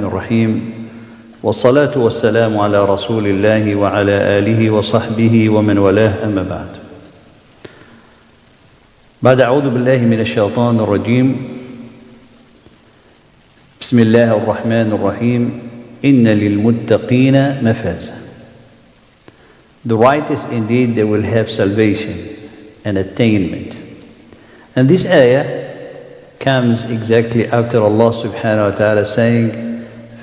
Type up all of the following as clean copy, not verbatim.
الرحيم والصلاة والسلام على رسول الله وعلى آله وصحبه ومن والاه أما بعد أعوذ بالله من الشيطان الرجيم بسم الله الرحمن الرحيم إن للمتقين مفازا. The righteous indeed they will have salvation and attainment. And this ayah comes exactly after Allah subhanahu wa ta'ala saying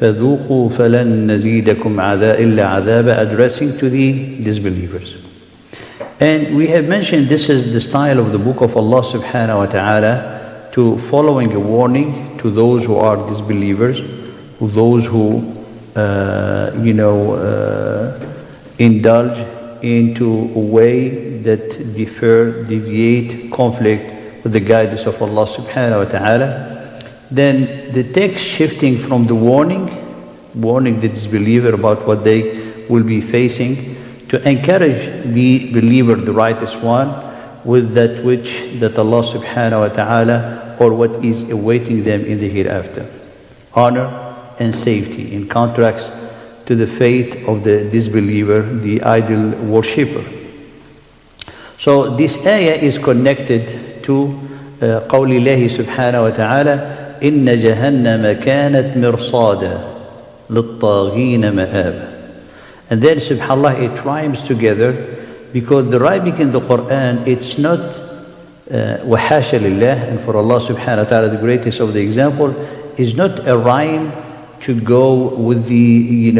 فَذُوقُوا فَلَن نَزِيدَكُمْ إِلَّا عَذَابًا, addressing to the disbelievers. And we have mentioned this is the style of the book of Allah subhanahu wa ta'ala, to following a warning to those who are disbelievers, those who indulge into a way that deviate, conflict with the guidance of Allah subhanahu wa ta'ala. Then the text shifting from the warning the disbeliever about what they will be facing, to encourage the believer, the righteous one, with that which that Allah subhanahu wa ta'ala, or what is awaiting them in the hereafter. Honor and safety, in contrast to the fate of the disbeliever, the idol worshipper. So this ayah is connected to قول الله سبحانه وتعالى إن جهنم كانت مرصادا للطاغين مآبا. And then subhanAllah it rhymes together, because the rhyming in the Quran, it's not وحاشا لله, and for Allah subhanahu wa ta'ala the greatest of the example, is not a rhyme to go with the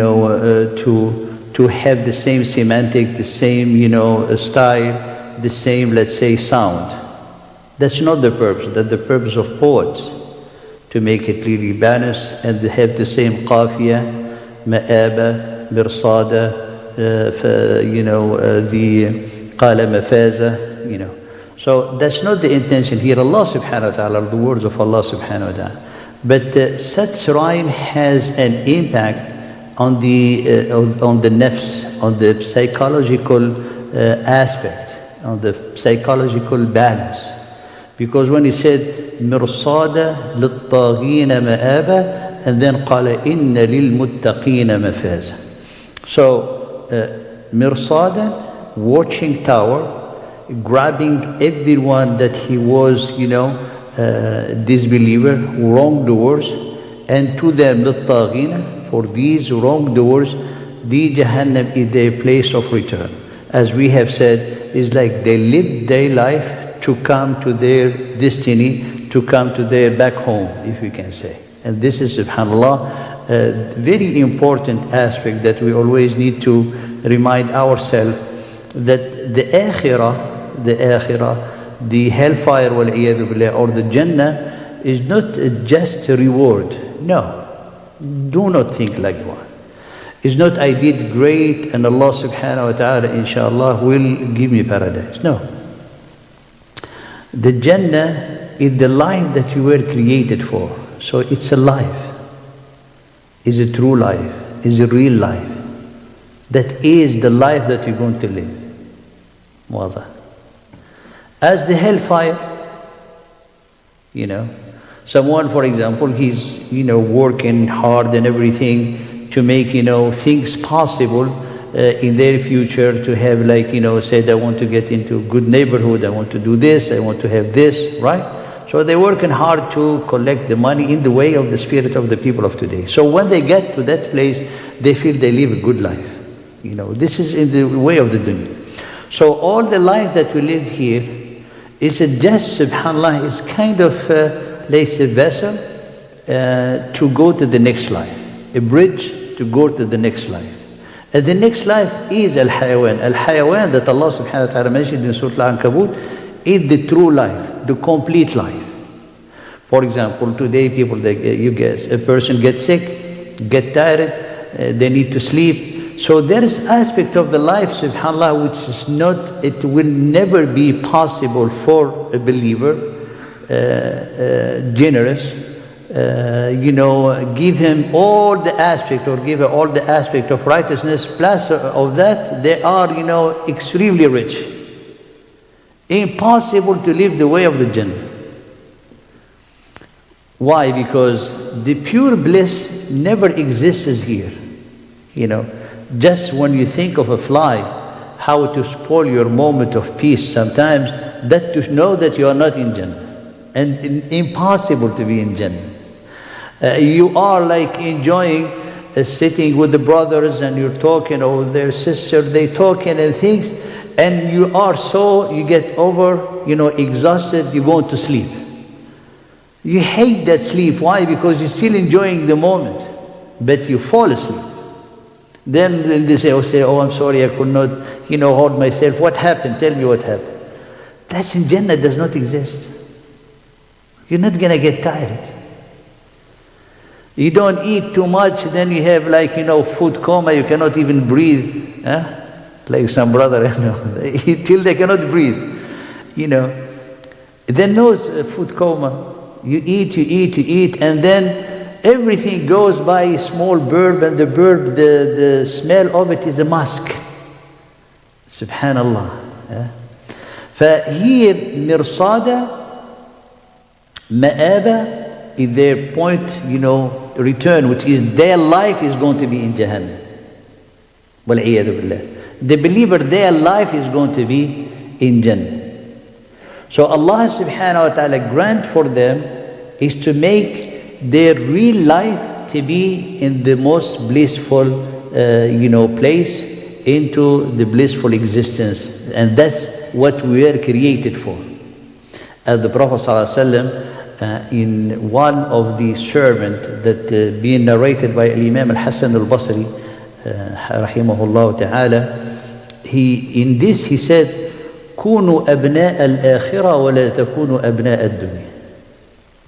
to have the same semantic, the same style, the same, let's say, sound. That's not the purpose. That's the purpose of poets, to make it really balanced and have the same qafiyah, ma'aba, mirsada, the qala mafaza, So that's not the intention here. Allah subhanahu wa ta'ala, the words of Allah subhanahu wa ta'ala. But such rhyme has an impact on the nafs, on the psychological aspect, on the psychological balance. Because when he said مرصادا للطاغين مآبا, and then قال إن للمتقين مفازا. So مرصادا, watching tower, grabbing everyone that he was disbeliever, wrongdoers, and to them للطاغين, for these wrongdoers, the Jahannam is their place of return. As we have said, is like they live their life to come to their destiny, to come to their back home, if we can say. And this is, subhanAllah, a very important aspect that we always need to remind ourselves, that the akhirah, the hellfire, wal-iyadhu billah, or the Jannah, is not just a reward. No, do not think like one. It's not I did great and Allah subhanahu wa ta'ala, inshallah, will give me paradise. No. The Jannah is the life that you were created for. So it's a life. It's a true life. It's a real life. That is the life that you're going to live. Wadah. As the hellfire, someone, for example, he's, working hard and everything to make, things possible in their future, to have said, I want to get into a good neighborhood, I want to do this, I want to have this, right? So they're working hard to collect the money in the way of the spirit of the people of today. So when they get to that place, they feel they live a good life. This is in the way of the dunya. So all the life that we live here is just, subhanAllah, is kind of like a vessel to go to the next life, a bridge to go to the next life. And the next life is Al-Hayawan. Al-Hayawan that Allah subhanahu wa ta'ala mentioned in Surah Al-Ankabut is the true life, the complete life. For example, today people, a person gets sick, get tired, they need to sleep. So there is aspect of the life, subhanAllah, which is not, it will never be possible for a believer, generous, give him all the aspect, or give her all the aspect of righteousness, plus of that they are, extremely rich. Impossible to live the way of the Jannah. Why? Because the pure bliss never exists here. You know, just when you think of a fly, how to spoil your moment of peace sometimes, that to know that you are not in Jannah, and impossible to be in Jannah. You are like enjoying sitting with the brothers and you're talking, or their sister, they talking and things, and you are so, you get over, exhausted, you're going to sleep. You hate that sleep. Why? Because you're still enjoying the moment, but you fall asleep. Then they say, oh, I'm sorry, I could not, hold myself. What happened? Tell me what happened. That's in Jannah, does not exist. You're not going to get tired. You don't eat too much, then you have food coma, you cannot even breathe. Huh? Like some brother, they eat till they cannot breathe. Then knows food coma. You eat, and then everything goes by a small bird, and the bird, the smell of it is a musk. Subhanallah. فهي مرصادة مآبة is their point, return, which is their life is going to be in Jahannam. وَالْعِيَاذُ بِاللَّهِ. The believer, their life is going to be in Jannah. So Allah subhanahu wa ta'ala grant for them is to make their real life to be in the most blissful place, into the blissful existence. And that's what we were created for. As the Prophet ﷺ, in one of the sermons that being narrated by Imam Al-Hasan Al-Basri, rahimahullah ta'ala, in this he said, كونوا أبناء الآخرة ولا تكونوا أبناء الدنيا.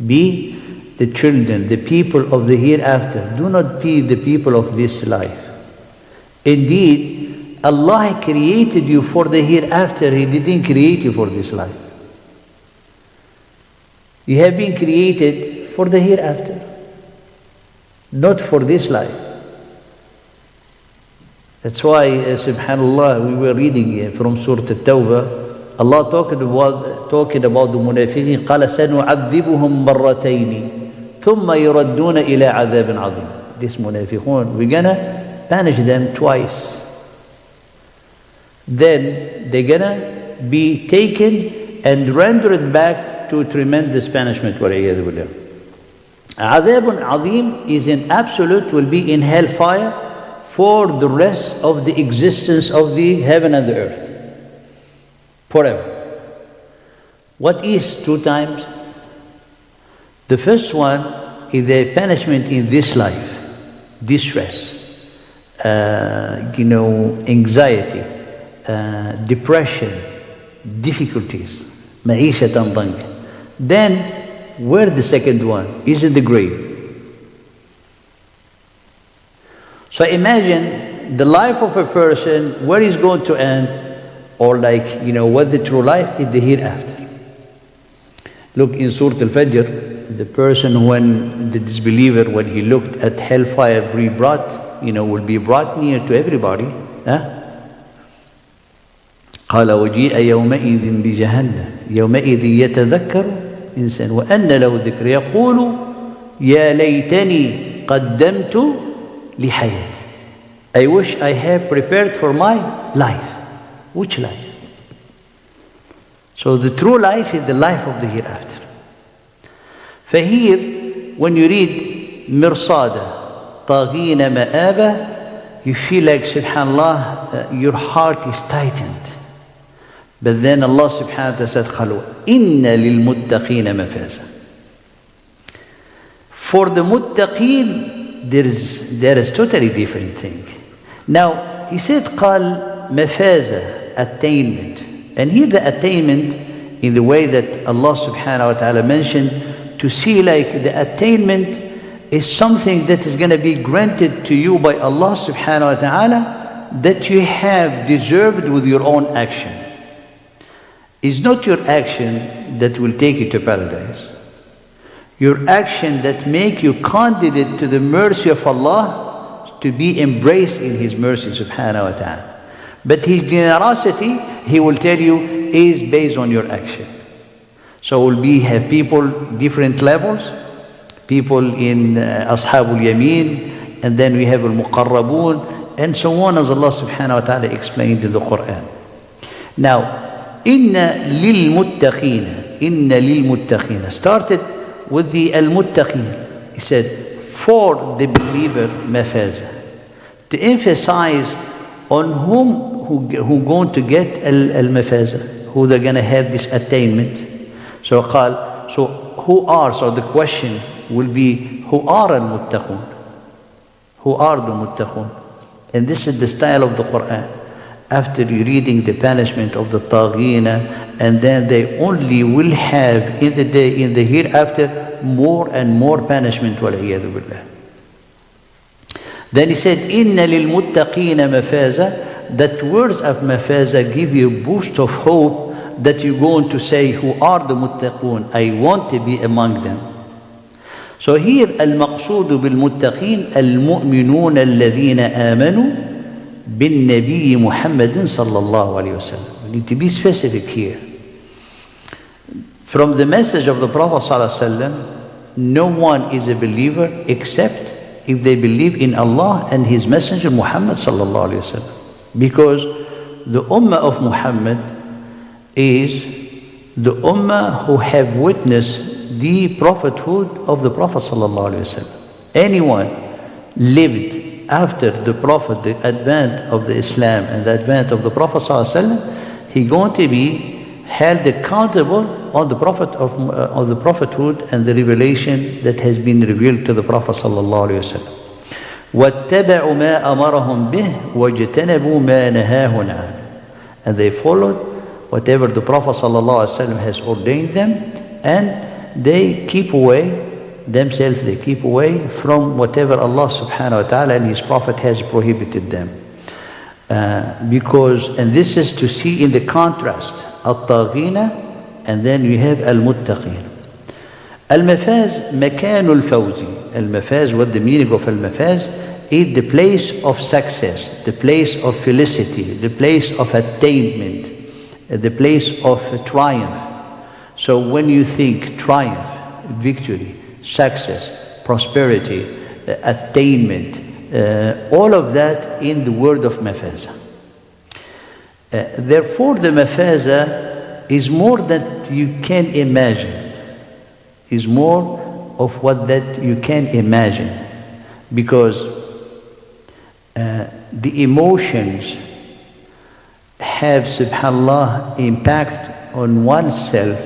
Be the children, the people of the hereafter. Do not be the people of this life. Indeed, Allah created you for the hereafter. He didn't create you for this life. You have been created for the hereafter, not for this life. That's why, subhanallah, we were reading from Surah At-Tawbah, Allah talking about the munafiqeen, قَالَ سَنُعَذِّبُهُمْ مَرَّتَيْنِ ثُمَّ يُرَدُّونَ إِلَىٰ عَذَابٍ عَظِيمٍ. This munafiqun, we're gonna punish them twice. Then they're gonna be taken and rendered back to tremendous punishment. وَالْعِيَاذُ بِاللَّهِ. عَذَابٌ عَظِيمٌ is in absolute, will be in hellfire for the rest of the existence of the heaven and the earth, forever. What is 2 times? The first one is the punishment in this life, distress, anxiety, depression, difficulties, معيشة ضنك. Then, where the second one is in the grave. So imagine the life of a person, where he's going to end, or what the true life is, the hereafter. Look in Surah Al-Fajr, the person, when the disbeliever, when he looked at hellfire be brought, will be brought near to everybody. قال وجيء يومئذ بجهنم يومئذ يتذكر إنسان وأن له ذكر يقول يا ليتني قدمت لحياتي. I wish I have prepared for my life. Which life? So the true life is the life of the hereafter. For here, when you read مرصادة طاغين مآبة, you feel like, subhanallah, your heart is tightened. But then Allah subhanahu wa ta'ala said, قالوا إن للمتقين مفازة. For the muttaqeen, there is totally different thing. Now, he said, قال مفازة, attainment. And here the attainment, in the way that Allah subhanahu wa ta'ala mentioned, to see like the attainment is something that is going to be granted to you by Allah subhanahu wa ta'ala, that you have deserved with your own action. It's not your action that will take you to paradise. Your action that make you candidate to the mercy of Allah, to be embraced in His mercy subhanahu wa ta'ala. But His generosity, He will tell you, is based on your action. So will be have people different levels, people in Ashabul Yameen, and then we have Al-Muqarrabun, and so on, as Allah subhanahu wa ta'ala explained in the Quran. Now, Inna lil-muttaqina started with the al-muttaqin. He said, for the believer, mafaza. To emphasize on who going to get al-mafaza, who they're going to have this attainment. So who are, so the question will be, who are al-muttaqun? Who are the muttaqun? And this is the style of the Quran. After you reading the punishment of the taghina, and then they only will have in the hereafter more and more punishment, wal'iyadu billah. Then he said, Inna lil-muttaqina mafaza. That words of mafaza give you a boost of hope that you're going to say, who are the muttaqun? I want to be among them. So here, al-maqsudu bil-muttaqin, al-mu'minun alladhina amanu bin-nabi Muhammadin sallallahu alayhi wa sallam. We need to be specific here. From the message of the Prophet sallallahu alayhi wa sallam, no one is a believer except if they believe in Allah and His Messenger Muhammad sallallahu alayhi wa sallam. Because the ummah of Muhammad is the ummah who have witnessed the prophethood of the Prophet sallallahu alaihi wasallam. Anyone lived after the Prophet, the advent of the Islam and the advent of the Prophet sallallahu alaihi wasallam, he going to be held accountable on the Prophet of the prophethood and the revelation that has been revealed to the Prophet sallallahu alaihi wasallam. وَاتَّبَعُوا مَا أَمَرَهُمْ بِهِ وَاجْتَنَبُوا مَا نَهَاهُ عَنْهُ. And they followed whatever the Prophet ﷺ has ordained them, and they keep away themselves, they keep away from whatever Allah subhanahu wa ta'ala and His Prophet has prohibited them. And this is to see in the contrast, al-taghina, and then we have al-muttaqin. Al-mafaz, makanul fawzi. Al-mafaz, what the meaning of al-mafaz is the place of success, the place of felicity, the place of attainment, the place of triumph. So when you think triumph, victory, success, prosperity, attainment, all of that in the word of mafaza. Therefore the mafaza is more that you can imagine, is more of what that you can imagine, because the emotions have, subhanallah, impact on oneself,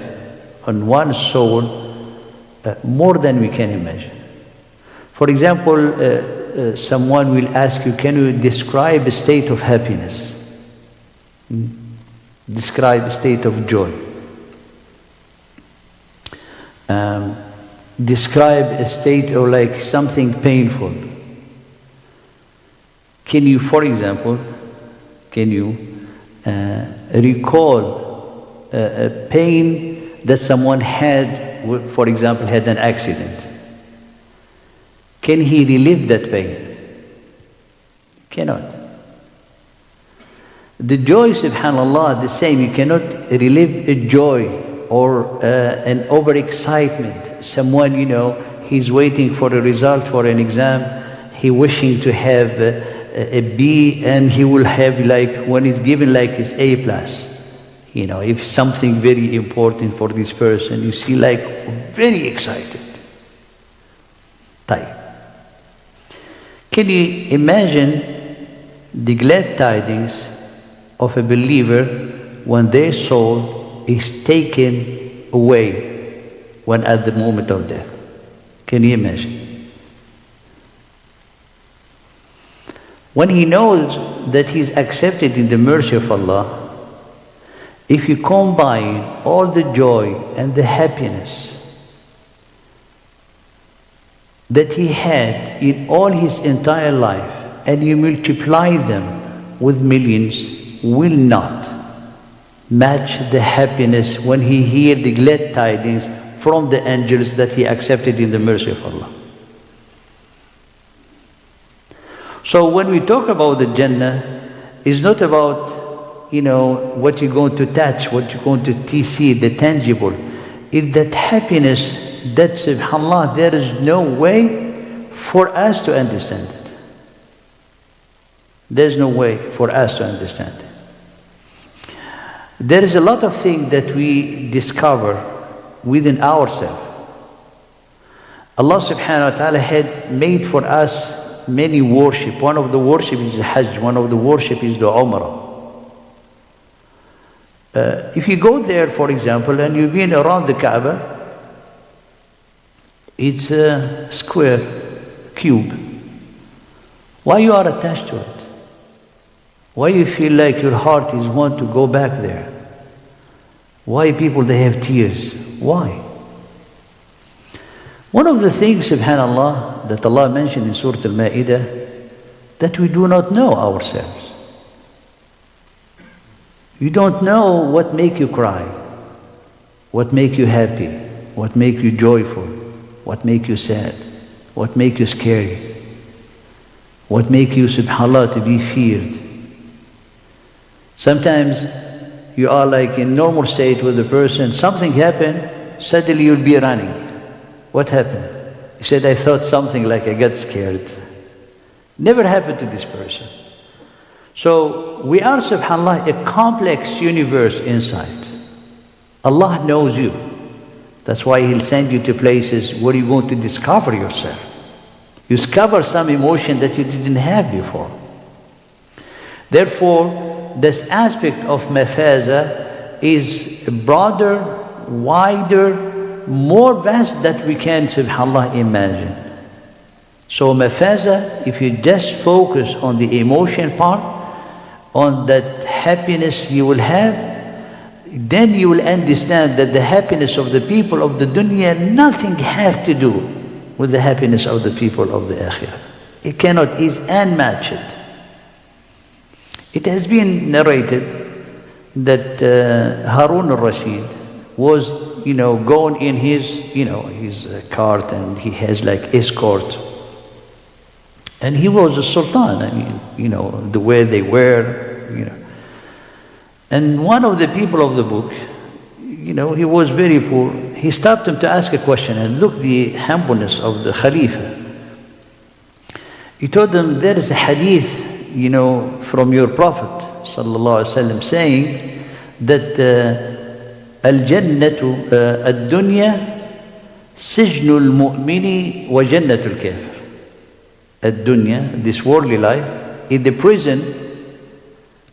on one's soul, more than we can imagine. For example, someone will ask you, can you describe a state of happiness? Describe a state of joy. Describe a state of like something painful. Can you, for example, recall a pain that someone had, for example, had an accident? Can he relive that pain? Cannot. The joy, subhanallah, the same. You cannot relive a joy or an overexcitement. Someone, he's waiting for a result for an exam. He wishing to have a B, and he will have, like, when it's given like his A+. If something very important for this person, you see, like, very excited. Type. Can you imagine the glad tidings of a believer when their soul is taken away when at the moment of death? Can you imagine? When he knows that he's accepted in the mercy of Allah, if you combine all the joy and the happiness that he had in all his entire life, and you multiply them with millions, will not match the happiness when he hears the glad tidings from the angels that he accepted in the mercy of Allah. So when we talk about the Jannah, it's not about, what you're going to touch, what you're going to see, the tangible. It's that happiness that subhanAllah, there is no way for us to understand it. There's no way for us to understand it. There is a lot of things that we discover within ourselves. Allah subhanahu wa ta'ala had made for us many worship. One of the worship is the Hajj, one of the worship is the Umrah. If you go there, for example, and you've been around the Kaaba, it's a square, cube. Why you are attached to it? Why you feel like your heart is want to go back there? Why people, they have tears? Why? One of the things, subhanAllah, that Allah mentioned in Surah Al-Ma'idah, that we do not know ourselves. You don't know what make you cry, what make you happy, what make you joyful, what make you sad, what make you scary, what make you, subhanAllah, to be feared. Sometimes you are like in normal state with a person, something happened, suddenly you'll be running. What happened? He said, I thought something, like I got scared. Never happened to this person. So we are, subhanAllah, a complex universe inside. Allah knows you. That's why He'll send you to places where you're going to discover yourself. You discover some emotion that you didn't have before. Therefore, this aspect of mafaza is broader, wider, more vast that we can, subhanAllah, imagine. So mafaza, if you just focus on the emotion part, on that happiness you will have, then you will understand that the happiness of the people of the dunya, nothing have to do with the happiness of the people of the akhirah. It cannot, is unmatched. It has been narrated that Harun al-Rashid was, going in his, his cart, and he has like escort. And he was a sultan, I mean, the way they were, And one of the people of the book, he was very poor. He stopped him to ask a question, and look the humbleness of the Khalifa. He told him, there is a hadith, from your Prophet sallallahu alaihi wasallam saying that al-jannatu ad-dunya sijnu al-mu'mini wa jannatu al-kafir. Ad-dunya, this worldly life, is the prison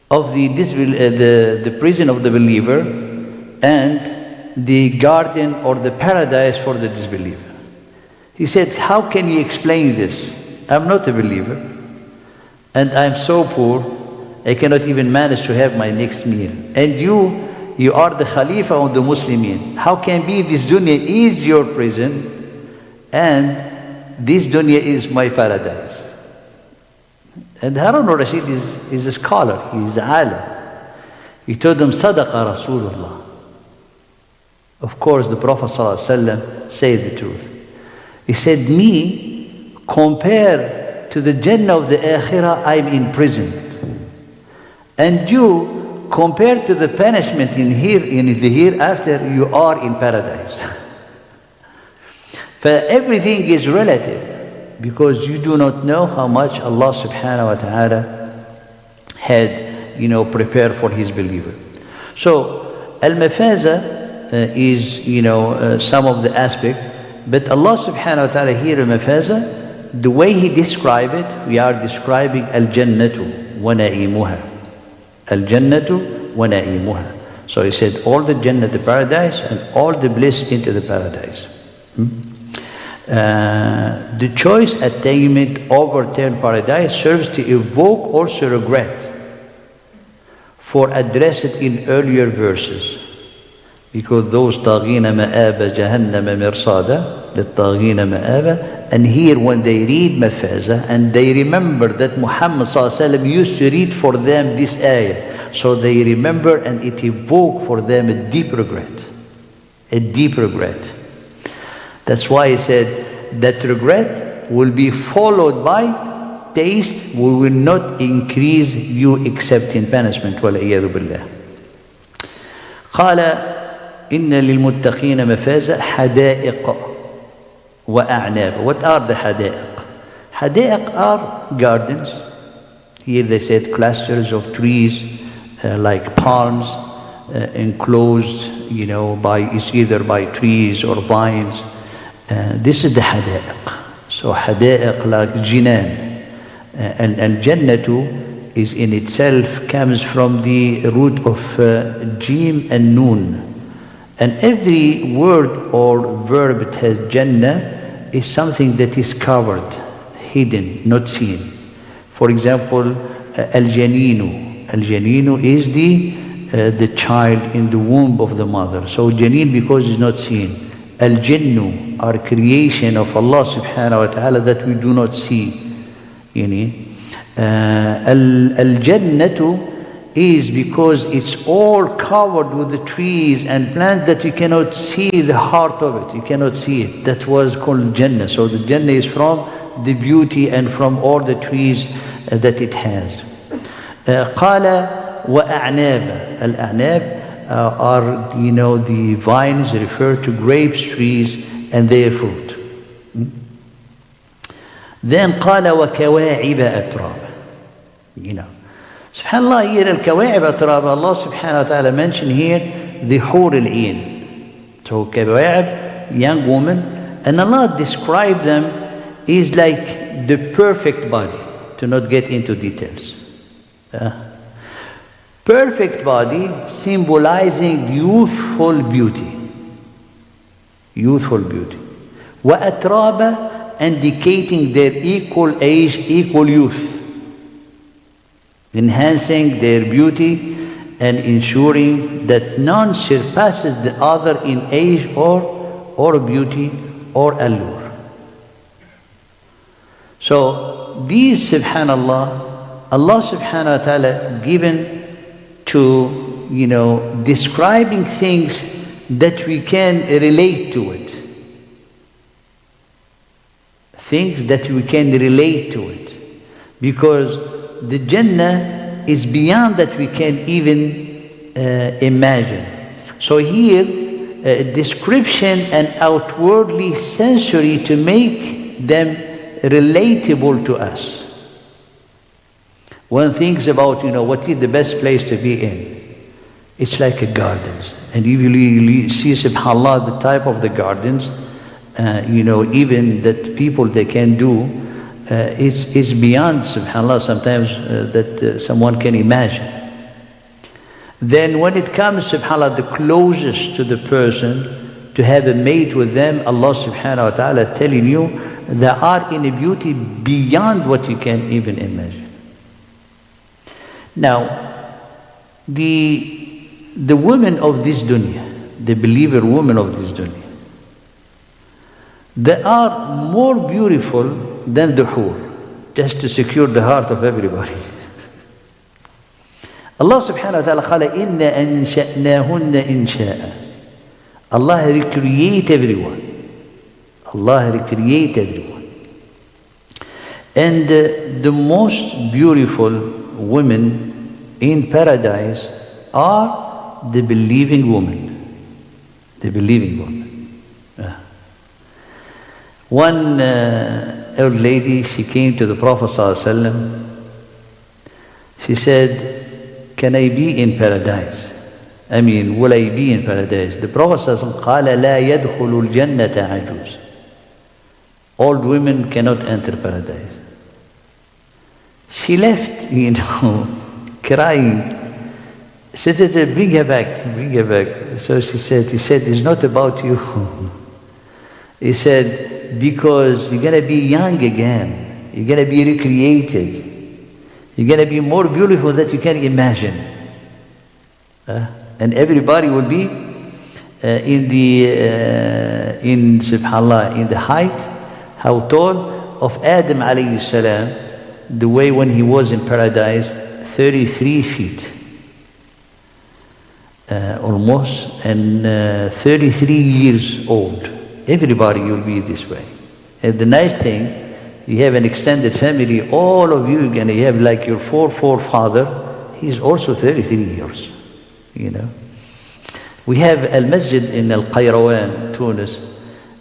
of the prison of the believer, and the garden or the paradise for the disbeliever. He said, how can you explain this? I'm not a believer, and I'm so poor, I cannot even manage to have my next meal. And you are the Khalifa of the Muslimin. How can be this dunya is your prison, and this dunya is my paradise? And Harun al-Rashid is a scholar, he is a alim. He told them, Sadaqa Rasulullah. Of course, the Prophet ﷺ said the truth. He said, me, compared to the Jannah of the Akhirah, I'm in prison. And you, compared to the punishment in the hereafter, you are in paradise. For everything is relative, because you do not know how much Allah subhanahu wa ta'ala had, prepared for His believer. So, al-mafaza is, some of the aspect, but Allah subhanahu wa ta'ala here, al-mafaza, the way He described it, we are describing al-jannatu wa na'imuha. Al-jannatu wa na'imuha. So He said, all the Jannah, the paradise, and all the bliss into the paradise. The choice attainment overturned paradise serves to evoke also regret for addressed in earlier verses, because those taghina ma'aba jahannama mirsada lit-taghina ma'aba, and here when they read mafaza and they remember that Muhammad sallallahu alaihi wasallam used to read for them this ayah, so they remember, and it evoked for them a deep regret, a deep regret. That's why He said that regret will be followed by taste. We will not increase you except in punishment. وَالْعِيَاذُ بِاللَّهِ. قال إن للمتقين مفازة حدائق وأعناب. What are the حدائق? حدائق are gardens. Here they said clusters of trees like palms enclosed, it's either by trees or vines. This is the حدائق. So حدائق like jinan. And al-jannatu is in itself comes from the root of jim and noon. And every word or verb that has jannah is something that is covered, hidden, not seen. For example, al-janinu. Al-janinu is the child in the womb of the mother. So janin because it's not seen. Al-jinnu are creation of Allah subhanahu wa ta'ala that we do not see. Al-jannatu is because it's all covered with the trees and plants that you cannot see the heart of it. You cannot see it. That was called Jannah. So the Jannah is from the beauty and from all the trees that it has. قال وأعناب. Al-a'nab are, the vines refer to grapes trees and their fruit. Then قال وكواعب أتراب. SubhanAllah, here al-kawaib atrab, Allah subhanahu wa ta'ala mentioned here the hur al-ain. So kawaib, young woman, and Allah described them is like the perfect body, to not get into details. Perfect body symbolizing youthful beauty. Youthful beauty. Wa atraba, indicating their equal age, equal youth. Enhancing their beauty and ensuring that none surpasses the other in age or beauty or allure. So these, subhanallah, Allah subhanahu wa ta'ala given to, describing things that we can relate to it. Things that we can relate to it. Because the Jannah is beyond that we can even imagine. So here, description and outwardly sensory to make them relatable to us. One thinks about, what is the best place to be in. It's like a gardens. And if you see, subhanAllah, the type of the gardens, even that people, they can do, is beyond, subhanAllah, sometimes that someone can imagine. Then when it comes, subhanAllah, the closest to the person, to have a mate with them, Allah subhanahu wa ta'ala telling you, they are in a beauty beyond what you can even imagine. Now, the women of this dunya, the believer women of this dunya, they are more beautiful than the hur, just to secure the heart of everybody. Allah subhanahu wa ta'ala قال إِنَّا أَنشَأْنَاهُنَّ إِنشَاءً. Allah recreate everyone. Allah recreate everyone. And the most beautiful women in paradise are the believing women. The believing women. One old lady, she came to the Prophet ﷺ. She said, can I be in paradise? Will I be in paradise? The Prophet ﷺ قال لا يدخل الجنة عجوز. Old women cannot enter paradise. She left, crying. She said, bring her back, bring her back. So he said, it's not about you. He said, because you're going to be young again. You're going to be recreated. You're going to be more beautiful than you can imagine. And everybody will be subhanAllah, in the height, how tall, of Adam alayhi salam, the way when he was in paradise, 33 feet. Almost, and 33 years old. Everybody will be this way. And the nice thing, you have an extended family, all of you, and you have like your forefather, he's also 33 years, We have Al-Masjid in Al-Qayrawan, Tunis.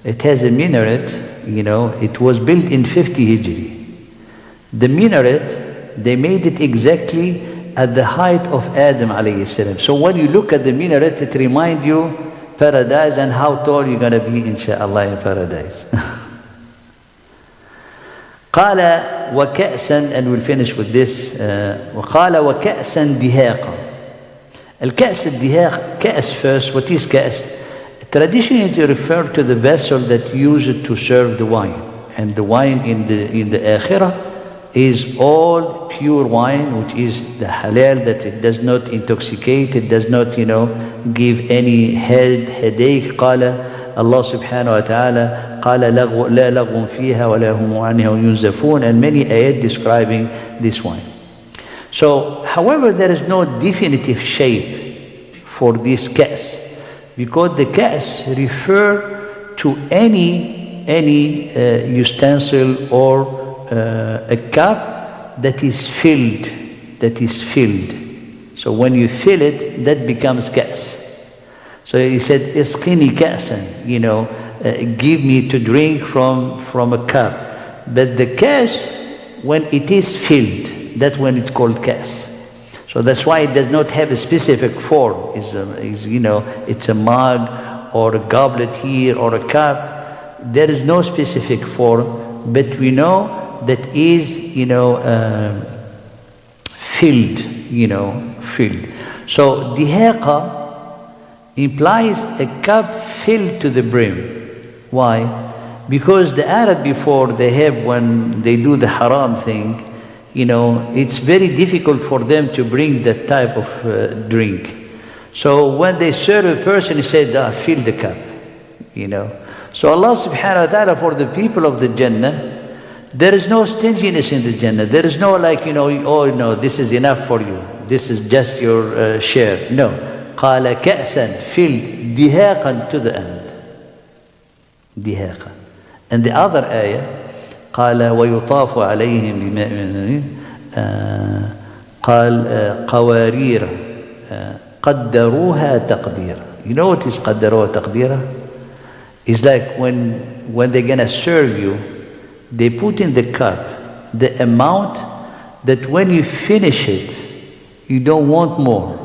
It has a minaret, it was built in 50 Hijri. The minaret, they made it exactly at the height of Adam alayhi salam. So when you look at the minaret, it reminds you paradise and how tall you're going to be inshallah in paradise. قال وكأسا, and we'll finish with this. وقال وكأسا دهاقا. الكأس الدهاق, كأس first. What is كأس? Traditionally it refers to the vessel that used to serve the wine, and the wine in the akhirah is all pure wine, which is the halal, that it does not intoxicate, it does not give any headache. قال Allah subhanahu wa ta'ala قال لا لغو فيها ولا هم عنها ينزفون, and many ayat describing this wine. So however, there is no definitive shape for this ka'as, because the ka'as refer to any utensil or a cup that is filled. So when you fill it, that becomes ka'as. So he said, isqini ka'san, give me to drink from a cup. But the ka'as, when it is filled, that's when it's called ka'as. So that's why it does not have a specific form. It's a mug or a goblet here or a cup. There is no specific form, but we know that is, filled, filled. So dihaqa implies a cup filled to the brim. Why? Because the Arab before, they have, when they do the haram thing, it's very difficult for them to bring that type of drink. So when they serve a person, he said, fill the cup, So Allah subhanahu wa ta'ala, for the people of the Jannah, there is no stinginess in the Jannah. There is no oh no, this is enough for you. This is just your share. No. قَالَ كَأْسًا, filled, دِهَاقًا, to the end. دِهَاقًا. And the other ayah, قال ويطاف عليهم بماء قال قوارير قدروها تقديرا. You know what is قدروها تقديرا? It's like when they're gonna serve you, they put in the cup the amount that when you finish it, you don't want more.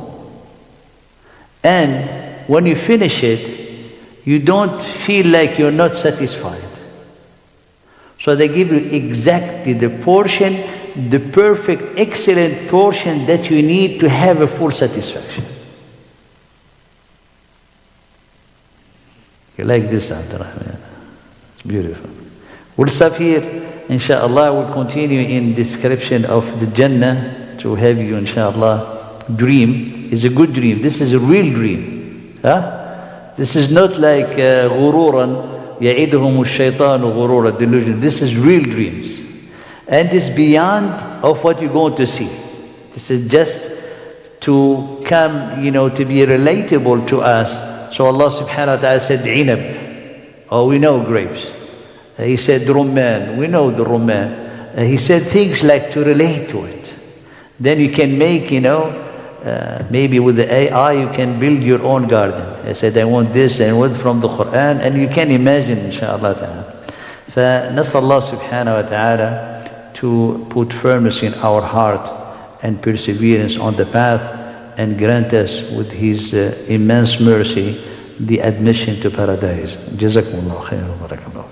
And when you finish it, you don't feel like you're not satisfied. So they give you exactly the portion, the perfect, excellent portion that you need to have a full satisfaction. You like this, Abdurrahman? Beautiful. We'll stop here. Inshallah, we'll continue in description of the Jannah to have you, inshallah. Dream is a good dream. This is a real dream. This is not like غُرُورًا يَعِدُهُمُ الشَّيْطَانُ غُرُورًا, delusion. This is real dreams. And it's beyond of what you're going to see. This is just to come, to be relatable to us. So Allah subhanahu wa ta'ala said, inab. Oh, we know grapes. He said, rumman. We know the rumman. He said things like to relate to it. Then you can make, maybe with the AI, you can build your own garden. I said, I want this and what from the Quran, and you can imagine, inshallah ta'ala. فنسأل الله سبحانه وتعالى to put firmness in our heart and perseverance on the path, and grant us with His immense mercy the admission to paradise. Jazakumullah khair wa barakallahu.